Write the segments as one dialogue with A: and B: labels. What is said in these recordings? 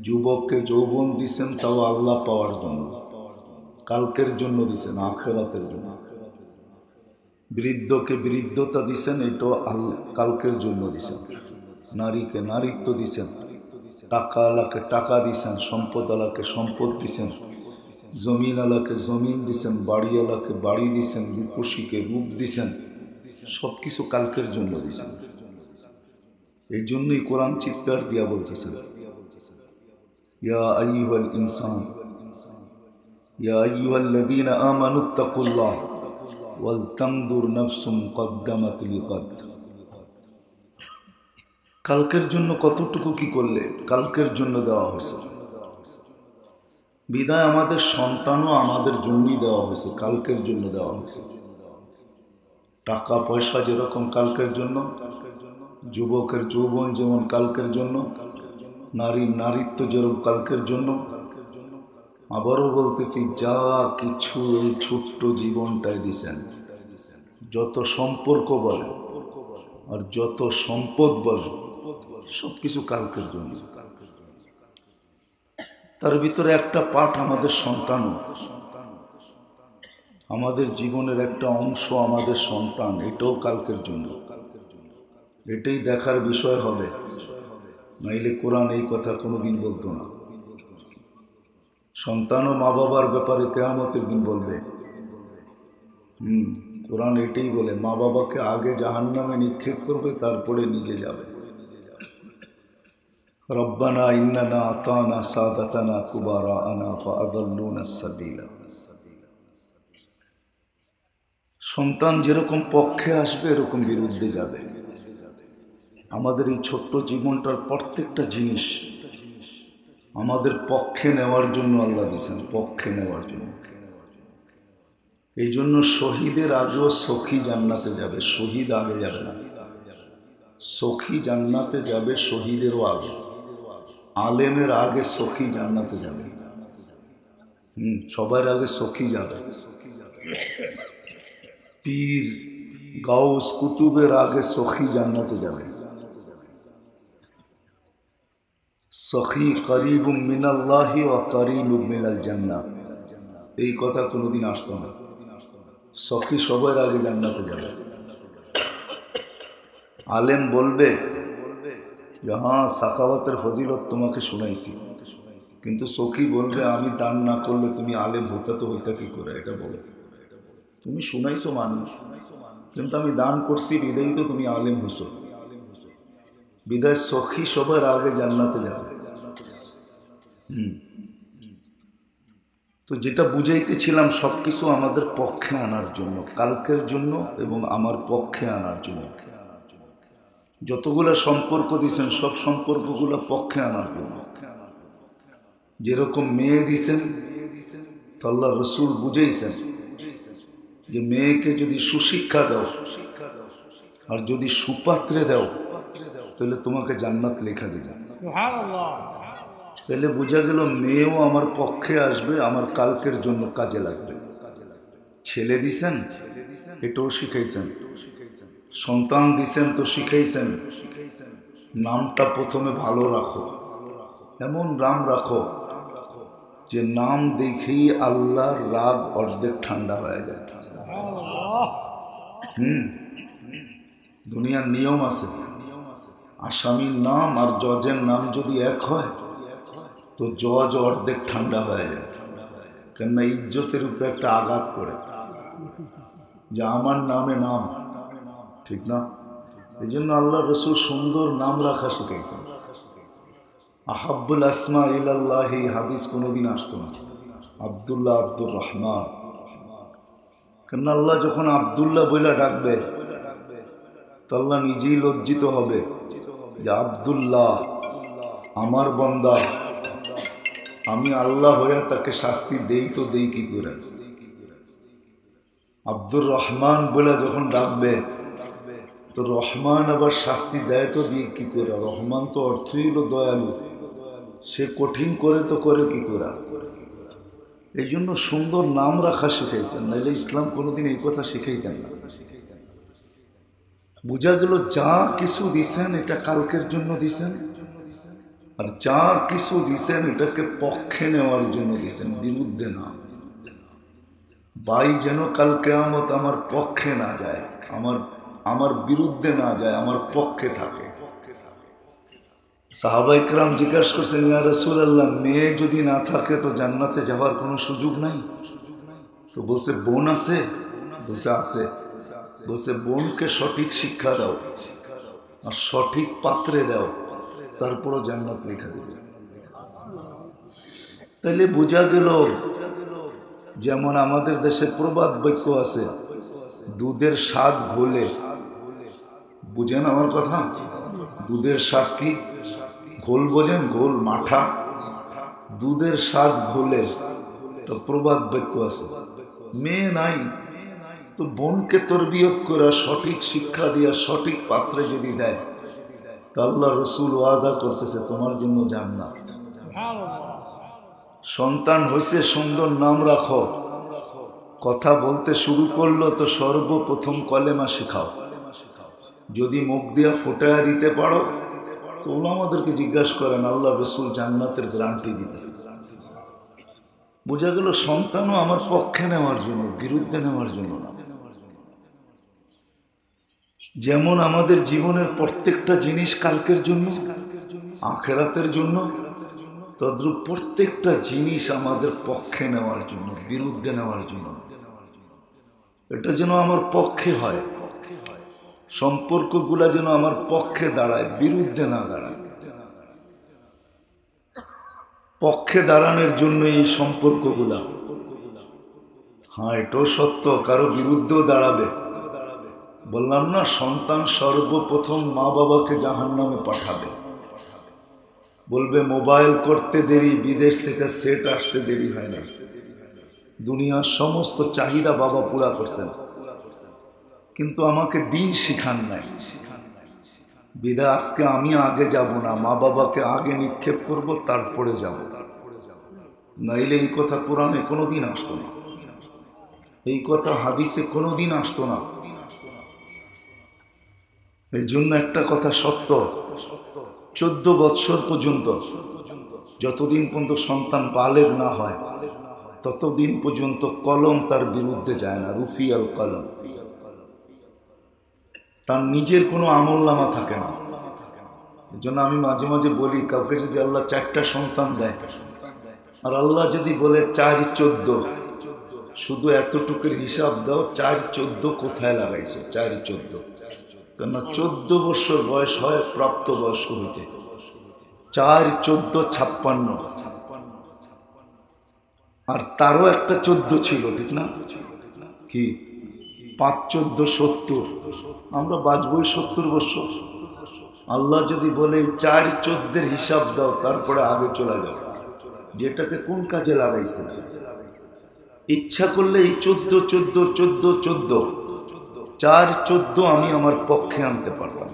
A: যুবককে যৌবন দিছেন তাও আল্লাহ পাওয়ার জন্য, কালকের জন্য দিছেন, আখিরাতের জন্য। বৃদ্ধকে বৃদ্ধতা দিছেন, এটাও কালকের জন্য দিছেন। নারীকে নারীত্ব দিছেন, টাকা আলাকে টাকা দিছেন, সম্পদ আলাকে সম্পদ দিছেন, জমিন আলাকে জমিন দিছেন, বাড়িওয়ালাকে বাড়ি দিছেন, রূপসীকে রূপ দিছেন, সব কিছু কালকের জন্য দিছেন। এই জন্যই কোরআন চিৎকার দিয়া বলতেছেন, ইয়া আইয়ুহাল ইনসান ইয়া আইয়ুহাল্লাযীনা আমানুত্তাকুল্লাহ ওয়াল তানজুর নাফসুম কদ্দামাত লিগাদ। কালকের জন্য কতটুকু কি করলে কালকের জন্য দেওয়া হয়েছে। বিদায় আমাদের সন্তানও আমাদের জন্যই দেওয়া হয়েছে, কালকের জন্য দেওয়া হয়েছে। টাকা পয়সা যেরকম কালকের জন্য, যুবকের যৌবন যেমন কালকের জন্য, নারীর নারীত্ব যেরকম কালকের জন্য। আবারও বলতেছি, যা কিছু এই ছোট্ট জীবনটায় দিছেন, যত সম্পর্ক বলেন আর যত সম্পদ বলেন, সব কিছু কালকের জন্য। তার ভিতরে একটা পাঠ আমাদের সন্তানও, আমাদের জীবনের একটা অংশ আমাদের সন্তান, এটাও কালকের জন্য। এটাই দেখার বিষয় হবে, নাইলে কোরআন এই কথা কোনোদিন বলতো না। সন্তান ও মা বাবার ব্যাপারে কিয়ামতের দিন বলবে। কোরআন এটাই বলে, মা বাবাকে আগে জাহান্নামে নিক্ষেপ করবে, তারপরে নিজে যাবে। রব্বানা ইন্নানা আতানা সাদাতানা কুবারাআনা ফাআযাল্লুনা আস-সাবিলা। সন্তান যেরকম পক্ষে আসবে এরকম বিরুদ্ধে যাবে। আমাদের এই ছোট্ট জীবনটার প্রত্যেকটা জিনিস আমাদের পক্ষে নেওয়ার জন্য আল্লাহ দিয়েছেন, পক্ষে নেওয়ার জন্য। এই জন্য শহীদের আগেও সখী জান্নাতে যাবে, শহীদ আগে যাবে না। সখী জান্নাতে যাবে শহীদেরও আগে, আলেমের আগে সখী জান্নাতে যাবে। সবার আগে সখী যাবে। পীর গাউস কুতুবের আগে সখী জান্নাতে যাবে। সখী করিবুম মিনাল্লাহি ওয়া করিবুম মিনাল জান্নাহ, এই কথা কোনোদিন আসতো না। সখী সবার আগে জান্নাতে যাবে। আলেম বলবে যে হ্যাঁ সাখাওয়াতের ফজিলত তোমাকে শুনাইছি, কিন্তু সখী বলবে আমি দান না করলে তুমি আলেম হইতা তো হইতা কি করে, এটা বলো। তুমি শুনাইছো মানুষ, কিন্তু আমি দান করছি বিদায়ী তো তুমি আলেম হইছো। বিদায় সখী সবার আগে জান্নাতে যাবে। তো যেটা বুঝাইতেছিলাম, সবকিছু আমাদের পক্ষে আনার জন্য, কালকের জন্য এবং আমার পক্ষে আনার জন্য। যতগুলো সম্পর্ক দিয়েছেন সব সম্পর্কগুলো পক্ষে আনার জন্য। যেরকম মেয়ে দিছেন, তো আল্লাহ রসুল বুঝাইছেন যে মেয়েকে যদি সুশিক্ষা দাও আর যদি সুপাত্রে দাও, তাহলে তোমাকে জান্নাত লেখা দেবে। তাহলে বোঝা গেল মেয়েও আমার পক্ষে আসবে, আমার কালকের জন্য কাজে লাগবে। ছেলে দিছেন, এটাও শিখাইছেন। সন্তান দিছেন তো শিখাইছেন, নামটা প্রথমে ভালো রাখো, এমন নাম রাখো যে নাম দেখেই আল্লাহর রাগ অর্ধেক ঠান্ডা হয়ে যায়। দুনিয়ার নিয়ম আছে, আসামির নাম আর জজের নাম যদি এক হয় তো জজ অর্ধেক ঠান্ডা হয়ে যায়। কেননা ইজ্জতের উপরে একটা আঘাত করে যে আমার নামে নাম, ঠিক না? এই জন্য আল্লাহ রসুল সুন্দর নাম রাখা শিখাইছেন। আহাব্বুল আসমা ইলাল্লাহি হাদিস কোনোদিন আসতো না, আব্দুল্লাহ, আব্দুর রহমান। কেননা আল্লাহ যখন আব্দুল্লাহ বইলা ডাকবে তো আল্লাহ নিজেই লজ্জিত হবে যে আব্দুল্লাহ আমার বান্দা, আমি আল্লাহ হইয়া তাকে শাস্তি দেই তো দেই কি করে। আব্দুর রহমান বলে যখন ডাকবে তো রহমান আবার শাস্তি দেয় তো দিয়ে কি করে। রহমান তো অর্থই হলো দয়ালু, সে কঠিন করে তো করে কি করে। এই জন্য সুন্দর নাম রাখা শিখাইছেন, নাইলে ইসলাম কোনোদিন এই কথা শিখাইতেন না। বোঝা গেল যা কিছু দিছেন এটা কালকের জন্য দিছেন, আর যা কিছু দিছেন এটাকে পক্ষে নেওয়ার জন্য দিছেন, বিরুদ্ধে না। ভাই যেন কাল কিয়ামত আমার পক্ষে না যায়, আমার বিরুদ্ধে না যায়, আমার পক্ষে থাকে। সাহাবায়ে কেরাম জিজ্ঞাসা করছেন, ইয়া রাসূলুল্লাহ, মেয়ে যদি না থাকে তো জান্নাতে যাওয়ার কোনো সুযোগ নাই? তো বলছে বোন আছে? বলছে আছে। বলছে বোনকে সঠিক শিক্ষা দাও আর সঠিক পাত্রে দাও, তারপরও জান্নাত লেখা দিবে। তাইলে বোঝা গেল, যেমন আমাদের দেশে প্রবাদ বাক্য আছে, দুধের স্বাদ ঘোলে। বুঝেন আমার কথা? দুধের স্বাদ কি? ঘোল বোঝেন? ঘোল, মাঠা। দুধের স্বাদ ঘোলে, তো প্রবাদ বাক্য আছে। মেয়ে নাই তো বোনকে তরবিয়ত করে সঠিক শিক্ষা দিয়া সঠিক পাত্রে যদি দেয়, তা আল্লাহ রসুল ওয়াদা করতেছে তোমার জন্য জান্নাত। সন্তান হয়েছে, সুন্দর নাম রাখো। কথা বলতে শুরু করলো তো সর্বপ্রথম কলেমা শেখাও। যদি মুখ দিয়া ফুটায়া দিতে পারো তো ওলামাদেরকে জিজ্ঞাসা করেন, আল্লাহ রসুল জান্নাতের গ্যারান্টি দিতেছে। বোঝা গেল সন্তানও আমার পক্ষে নেওয়ার জন্য, বিরুদ্ধে নেওয়ার জন্য না। যেমন আমাদের জীবনের প্রত্যেকটা জিনিস কালকের জন্য, আখেরাতের জন্য, তদ্রূপ প্রত্যেকটা জিনিস আমাদের পক্ষে নেওয়ার জন্য, বিরুদ্ধে নেওয়ার জন্য। এটা যেন আমার পক্ষে হয়, সম্পর্কগুলা যেন আমার পক্ষে দাঁড়ায়, বিরুদ্ধে না দাঁড়ায়। পক্ষে দাঁড়ানোর জন্য এই সম্পর্কগুলা। হ্যাঁ, এটাও সত্য, কারো বিরুদ্ধেও দাঁড়াবে। বললাম না, সন্তান সর্বপ্রথম মা বাবাকে জাহান্নামে পাঠাবে। বলবে মোবাইল করতে দেরি, বিদেশ থেকে সেট আসতে দেরি হয় না। দুনিয়ার সমস্ত চাহিদা বাবা পুরা করছেন, কিন্তু আমাকে দিন শিখান নাই। বিদায় আজকে আমি আগে যাব না, মা বাবাকে আগে নিক্ষেপ করব, তারপরে যাব। নাইলে এই কথা কোরআনে কোনোদিন আসতো না, এই কথা হাদিসে কোনোদিন আসতো না। এই জন্য একটা কথা সত্য, 14 বৎসর পর্যন্ত, যতদিন পর্যন্ত সন্তান বালেগ না হয় ততদিন পর্যন্ত কলম তার বিরুদ্ধে যায় না। রুফিয়াল কলম, তার নিজের কোনো আমলনামা থাকে না। এই জন্য আমি মাঝে মাঝে বলি, কাউকে যদি আল্লাহ 4টা সন্তান দেয় আর আল্লাহ যদি বলে 4-14, শুধু এতটুকুর হিসাব দাও, 4-14 কোথায় লাগাইছো? 4-14, কেননা 14 বছর বয়স হয় প্রাপ্ত বয়স্ক হইতে। 4-14-56, আর তারও একটা 14 ছিল, ঠিক না? কি 5-14-70, আমরা বাঁচবই 70 বছর। আল্লাহ যদি বলে 4-14 হিসাব দাও, তারপরে আগে চলে যাও, যেটাকে কোন কাজে লাগাইছে? ইচ্ছা করলে এই 4-14 আমি আমার পক্ষে আনতে পারতাম।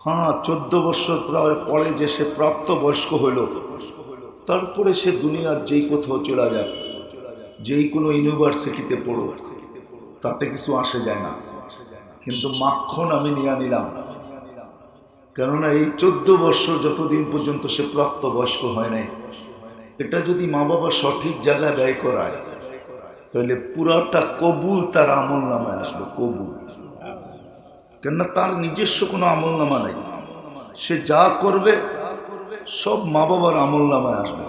A: হ্যাঁ, 14 বছর পরে যে সে প্রাপ্ত বয়স্ক হইল, তারপরে সে দুনিয়ার যেই কোথাও চলে যায়, যেই কোনো ইউনিভার্সিটিতে পড়ো, তাতে কিছু আসে যায় না। কিন্তু মাখন আমি নিয়ে নিলাম, কেননা এই 14 বছর যতদিন পর্যন্ত সে প্রাপ্ত বয়স্ক হয় নাই, এটা যদি মা বাবা সঠিক জায়গায় ব্যয় করায়, তাহলে পুরাটা কবুল তার আমল নামায় আসবে, কবুল। কেননা তার নিজস্ব কোনো আমল নামা নাই, সে যা করবে সব মা বাবার আমল নামায় আসবে।